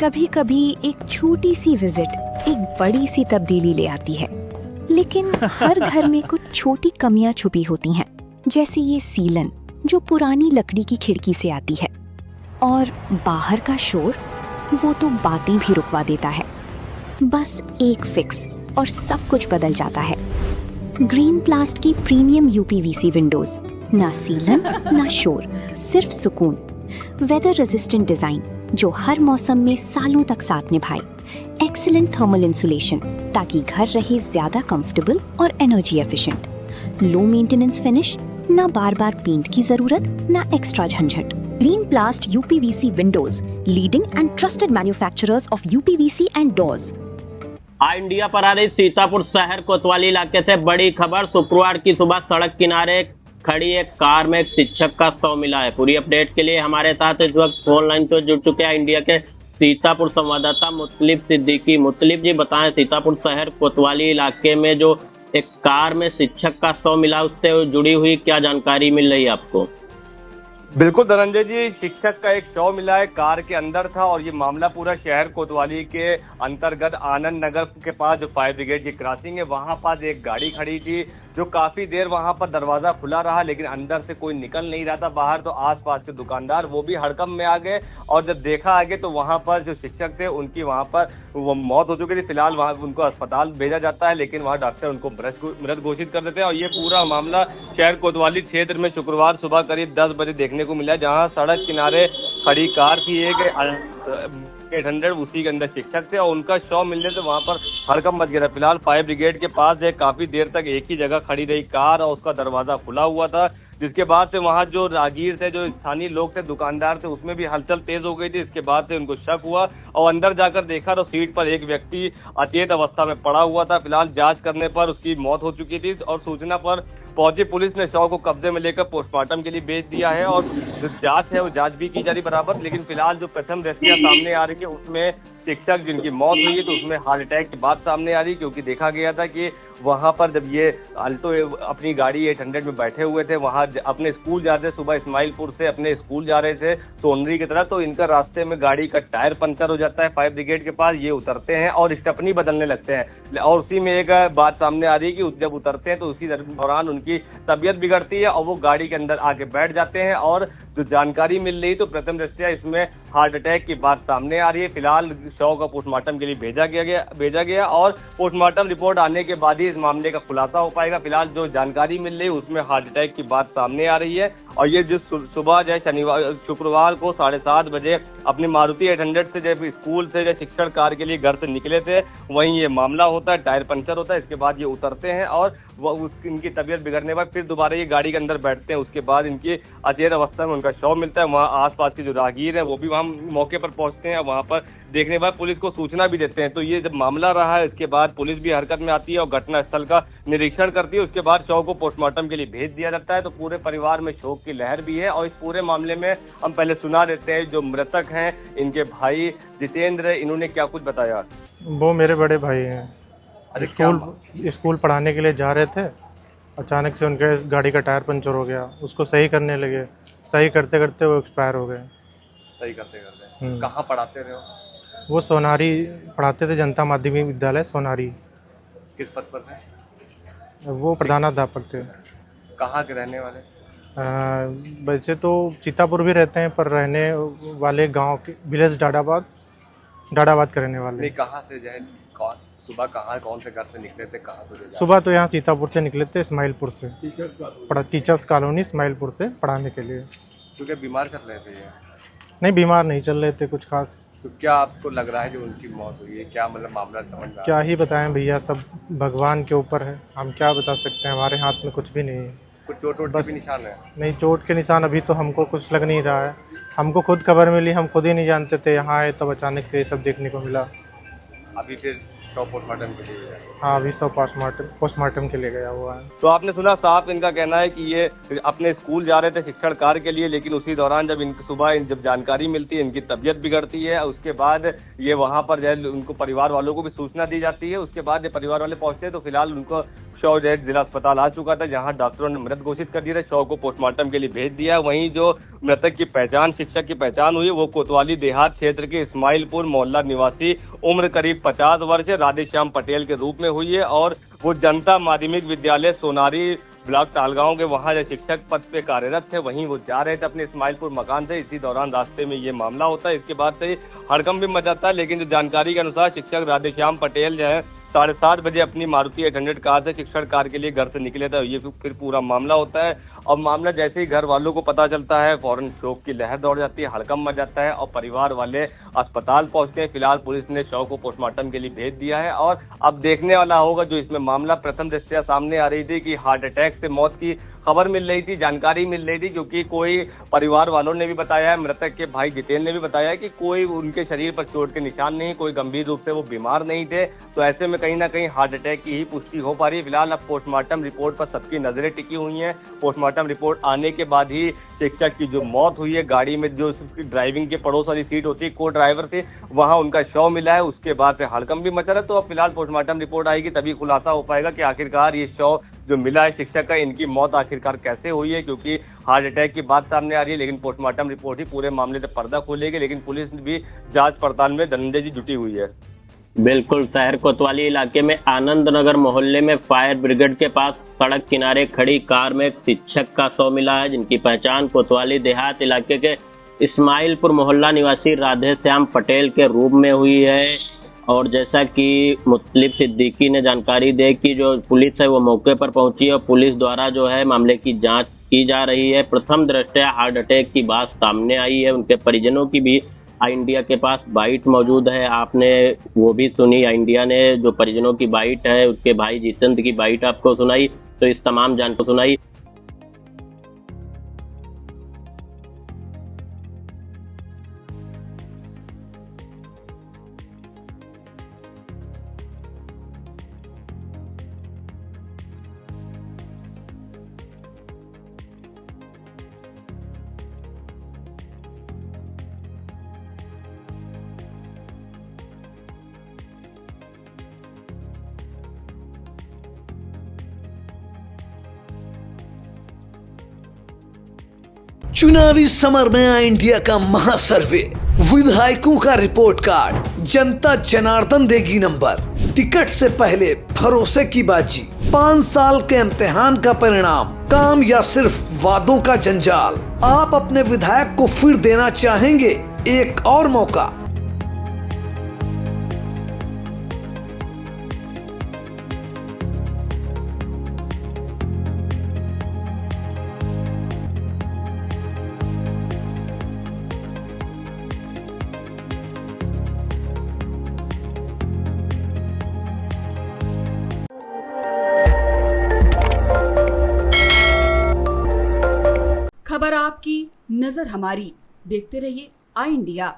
कभी कभी एक छोटी सी विजिट एक बड़ी सी तब्दीली ले आती है, लेकिन हर घर में कुछ छोटी कमियां छुपी होती हैं, जैसे ये सीलन जो पुरानी लकड़ी की खिड़की से आती है, और बाहर का शोर वो तो बातें भी रुकवा देता है। बस एक फिक्स और सब कुछ बदल जाता है। ग्रीन प्लास्ट की प्रीमियम यूपीवीसी विंडोज, ना सीलन ना शोर, सिर्फ सुकून। वेदर रेजिस्टेंट डिजाइन जो हर मौसम में सालों तक साथ निभाए। एक्सीलेंट थर्मल इंसुलेशन ताकि घर रहे ज्यादा कंफर्टेबल और energy efficient. Low maintenance finish, ना बार बार पेंट की जरूरत, ना एक्स्ट्रा झंझट। Green प्लास्ट UPVC Windows, leading and trusted manufacturers of UPVC and doors. India पर आ रही सीतापुर शहर कोतवाली इलाके से बड़ी खबर। शुक्रवार की सुबह सड़क किनारे खड़ी एक कार में एक शिक्षक का शव मिला है। पूरी अपडेट के लिए हमारे साथ इस वक्त फोन लाइन पर जुड़ चुके हैं इंडिया के सीतापुर संवाददाता मुतलिब सिद्दीकी। मुतलिब जी बताएं, सीतापुर शहर कोतवाली इलाके में जो एक कार में शिक्षक का शव मिला, उससे जुड़ी हुई क्या जानकारी मिल रही है आपको? बिल्कुल धनंजय जी, शिक्षक का एक शव मिला है, कार के अंदर था। और ये मामला पूरा शहर कोतवाली के अंतर्गत आनंद नगर के पास जो फायर ब्रिगेड की क्रॉसिंग है वहां पास एक गाड़ी खड़ी थी, जो काफी देर वहां पर दरवाजा खुला रहा, लेकिन अंदर से कोई निकल नहीं रहा था बाहर। तो आसपास के दुकानदार वो भी हड़कंप में आ गए, और जब देखा आगे तो वहां पर जो शिक्षक थे उनकी वहां पर वो मौत हो चुकी थी। फिलहाल वहां उनको अस्पताल भेजा जाता है, लेकिन वहां डॉक्टर उनको मृत घोषित कर देते हैं। और ये पूरा मामला शहर कोतवाली क्षेत्र में शुक्रवार सुबह करीब 10 बजे देखने को मिला, जहां सड़क किनारे खड़ी कार थी एक 800, उसी के अंदर शिक्षक थे, और उनका शव मिलने से वहां पर हड़कंप मच गया था। फिलहाल फायर ब्रिगेड के पास काफी देर तक एक ही जगह खड़ी रही कार, और उसका दरवाजा खुला हुआ था, जिसके बाद से वहां जो राहगीर थे, जो स्थानीय लोग थे, दुकानदार थे, उसमें भी हलचल तेज हो गई थी। इसके बाद से उनको शक हुआ और अंदर जाकर देखा तो सीट पर एक व्यक्ति अचेत अवस्था में पड़ा हुआ था। फिलहाल जांच करने पर उसकी मौत हो चुकी थी, और सूचना पर पहुंची पुलिस ने शव को कब्जे में लेकर पोस्टमार्टम के लिए भेज दिया है। और जो जांच है वो जांच भी की जा रही बराबर, लेकिन फिलहाल जो प्रथम दृष्टिया सामने आ रही है उसमें शिक्षक जिनकी मौत हुई है तो उसमें हार्ट अटैक की बात सामने आ रही, क्योंकि देखा गया था कि वहां पर जब ये अल्टो अपनी गाड़ी 800 में बैठे हुए थे, वहां अपने स्कूल जाते, सुबह इस्माइलपुर से अपने स्कूल जा रहे थे सोनरी की तरफ, तो इनका रास्ते में गाड़ी का टायर पंचर हो जाता है। फायर ब्रिगेड के पास ये उतरते हैं और स्टेपनी बदलने लगते हैं, और उसी में एक बात सामने आ रही है कि जब उतरते हैं तो उसी दौरान उनकी तबीयत बिगड़ती है और वो गाड़ी के अंदर आके बैठ जाते हैं। और जो जानकारी मिल रही तो प्रथम दृष्टया इसमें हार्ट अटैक की बात सामने आ रही है। फिलहाल शव का पोस्टमार्टम के लिए भेजा गया और पोस्टमार्टम रिपोर्ट आने के बाद ही इस मामले का खुलासा हो पाएगा। फिलहाल जो जानकारी मिल रही है उसमें हार्ट अटैक की बात सामने आ रही है। और ये जो सुबह जो शुक्रवार को 7:30 बजे अपनी मारुति 800 से जब स्कूल से जब शिक्षण कार्य के लिए घर से निकले थे, वहीं ये मामला होता है, टायर पंचर होता है। इसके बाद ये उतरते हैं और इनकी तबीयत बिगड़ने के बाद फिर दोबारा ये गाड़ी के अंदर बैठते हैं। उसके बाद इनकी अचेत अवस्था में उनका शव मिलता है। वहाँ आसपास के जो राहगीर हैं वो भी वहाँ मौके पर पहुंचते हैं, वहाँ पर देखने के बाद पुलिस को सूचना भी देते हैं। तो ये जब मामला रहा है इसके बाद पुलिस भी हरकत में आती है और घटना स्थल का निरीक्षण करती है। उसके बाद शव को पोस्टमार्टम के लिए भेज दिया जाता है। तो पूरे परिवार में शोक की लहर भी है। और इस पूरे मामले में हम पहले सुना देते हैं जो मृतक हैं, इनके भाई जितेंद्र, इन्होंने क्या कुछ बताया। वो मेरे बड़े भाई हैं। स्कूल पढ़ाने के लिए जा रहे थे, अचानक से उनके गाड़ी का टायर पंचर हो गया, उसको सही करने लगे, सही करते करते वो एक्सपायर हो गए। सही करते करते कहाँ पढ़ाते रहे हो? वो सोनारी पढ़ाते थे, जनता माध्यमिक विद्यालय सोनारी। किस पद पर थे? वो प्रधानाध्यापक थे। कहाँ के रहने वाले? वैसे तो सीतापुर भी रहते हैं, पर रहने वाले गांव के विलेज डाडाबाद के रहने वाले। नहीं, कहाँ से जो है सुबह कौन से घर से निकले थे, कहाँ से? सुबह तो यहाँ सीतापुर से निकले थे, इस्माइलपुर से, टीचर्स कॉलोनी इस्माइलपुर से पढ़ाने के लिए। क्योंकि बीमार चल रहे थे ये? नहीं, बीमार नहीं चल रहे थे कुछ खास। तो क्या आपको लग रहा है जो उनकी मौत हुई है, क्या मतलब मामला समझ में? क्या ही बताएं भैया, सब भगवान के ऊपर है, हम क्या बता सकते हैं, हमारे हाथ में कुछ भी नहीं है। कुछ चोट के भी निशान है? नहीं, चोट के निशान अभी तो हमको कुछ लग नहीं रहा है। हमको खुद खबर मिली, हम खुद ही नहीं जानते थे, यहाँ आए तब अचानक से ये सब देखने को मिला। अभी फिर पोस्टमार्टम के लिए? हाँ, अभी सब पोस्टमार्टम के लिए गया हुआ है। तो आपने सुना, साफ इनका कहना है कि ये अपने स्कूल जा रहे थे शिक्षण कार्य के लिए, लेकिन उसी दौरान जब इनकी सुबह जब जानकारी मिलती है, इनकी तबीयत बिगड़ती है, उसके बाद ये वहाँ पर जो है उनको परिवार वालों को भी सूचना दी जाती है। उसके बाद ये परिवार वाले पहुँचते हैं तो फिलहाल उनको शव जो है जिला अस्पताल आ चुका था, जहां डॉक्टरों ने मृत घोषित कर दिया था। शव को पोस्टमार्टम के लिए भेज दिया। वहीं जो मृतक की पहचान, शिक्षक की पहचान हुई, वो कोतवाली देहात क्षेत्र के इस्माइलपुर मोहल्ला निवासी, उम्र करीब 50 वर्ष, राधेश्याम पटेल के रूप में हुई है। और वो जनता माध्यमिक विद्यालय सोनारी ब्लॉक तालगांव के वहां जो शिक्षक पद पे कार्यरत थे, वहीं वो जा रहे थे अपने इस्माइलपुर मकान से। इसी दौरान रास्ते में ये मामला होता है। इसके बाद से हड़कंप भी मच जाता है। लेकिन जो जानकारी के अनुसार शिक्षक राधेश्याम पटेल जो है 7:30 बजे अपनी मारुति 800 कार से शिक्षण कार्य के लिए घर से निकले थे। ये फिर पूरा मामला होता है। और मामला जैसे ही घर वालों को पता चलता है, फौरन शोक की लहर दौड़ जाती है, हड़कंप मच जाता है और परिवार वाले अस्पताल पहुंचते हैं। फिलहाल पुलिस ने शव को पोस्टमार्टम के लिए भेज दिया है। और अब देखने वाला होगा, जो इसमें मामला प्रथम दृष्टया सामने आ रही थी कि हार्ट अटैक से मौत की खबर मिल रही थी, जानकारी मिल रही थी, क्योंकि कोई परिवार वालों ने भी बताया है, मृतक के भाई जितेंद्र ने भी बताया है कि कोई उनके शरीर पर चोट के निशान नहीं, कोई गंभीर रूप से वो बीमार नहीं थे। तो ऐसे में कहीं ना कहीं हार्ट अटैक की ही पुष्टि हो पा रही है। फिलहाल अब पोस्टमार्टम रिपोर्ट पर सबकी नजरें टिकी हुई हैं। पोस्टमार्टम रिपोर्ट आने के बाद ही शिक्षक की जो मौत हुई है, गाड़ी में जो ड्राइविंग के पड़ोस वाली सीट होती है, को ड्राइवर थे, वहां उनका शव मिला है। उसके बाद से हड़कंप भी मचा रहा है। तो अब फिलहाल पोस्टमार्टम रिपोर्ट आएगी, तभी खुलासा हो पाएगा कि आखिरकार ये शव जो मिला है शिक्षक का, इनकी मौत आखिरकार कैसे हुई है। क्योंकि हार्ट अटैक की बात सामने आ रही है, लेकिन पोस्टमार्टम रिपोर्ट ही पूरे मामले से पर्दा खोलेगी। लेकिन पुलिस भी जांच पड़ताल में धनंजय जी जुटी हुई है। बिल्कुल, शहर कोतवाली इलाके में आनंद नगर मोहल्ले में फायर ब्रिगेड के पास सड़क किनारे खड़ी कार में एक शिक्षक का शव मिला है, जिनकी पहचान कोतवाली देहात इलाके के इस्माइलपुर मोहल्ला निवासी राधेश्याम पटेल के रूप में हुई है। और जैसा कि मुतलिब सिद्दीकी ने जानकारी दी कि जो पुलिस है वो मौके पर पहुंची है और पुलिस द्वारा जो है मामले की जांच की जा रही है। प्रथम दृष्टया हार्ट अटैक की बात सामने आई है। उनके परिजनों की भी इंडिया के पास बाइट मौजूद है, आपने वो भी सुनी। इंडिया ने जो परिजनों की बाइट है, उसके भाई जितेंद्र की बाइट आपको सुनाई। तो इस तमाम जानकारी सुनाई। चुनावी समर में आया इंडिया का महासर्वे, विधायकों का रिपोर्ट कार्ड, जनता जनार्दन देगी नंबर, टिकट से पहले भरोसे की बाजी, 5 साल के इम्तिहान का परिणाम, काम या सिर्फ वादों का जंजाल। आप अपने विधायक को फिर देना चाहेंगे एक और मौका? खबर आपकी, नजर हमारी। देखते रहिए आई इंडिया।